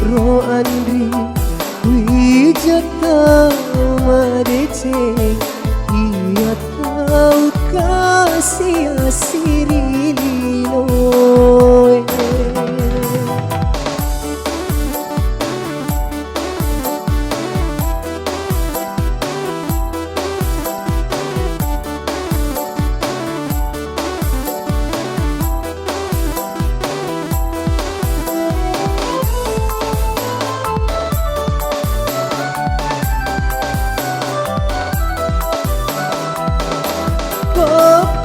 ro andri wijata madece ia tahu kasih asiri linoe.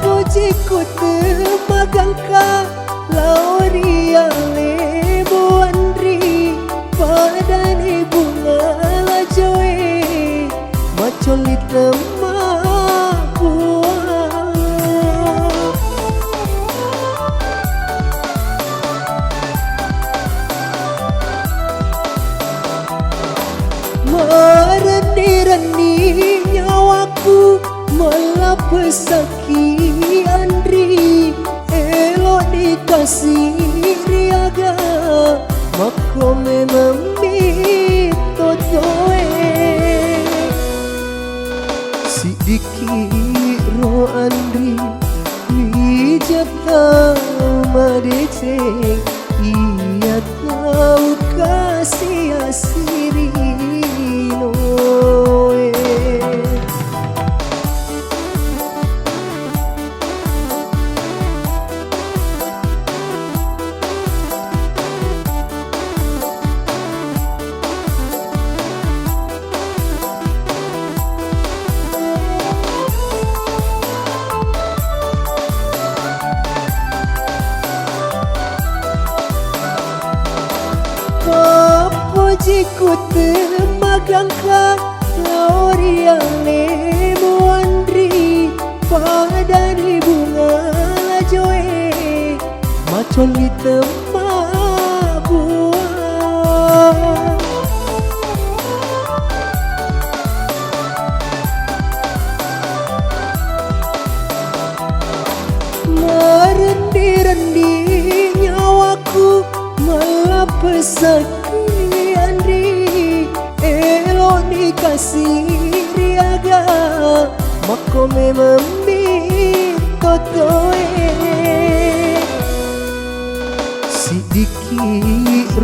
Pujiku temagangka lauria lebo andri padane bunga lajoe macoli temak buah merendi-rendi nyawaku melapesaki andri elok dikasih riaga mako memang mitotoe sidiki ro andri wijata madece ia tahu kasih asiri noe. Pujiku temagangka lauria lebo andri padane bunga lajoe macoli temak buah merendi-rendi nyawaku melapesaki andri elok dikasih riaga mako memang mitotoe sidiki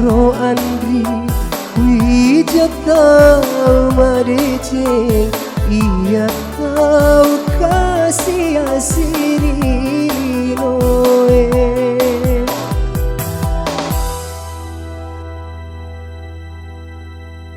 ro andri wijata madece ia tahu kasih asiri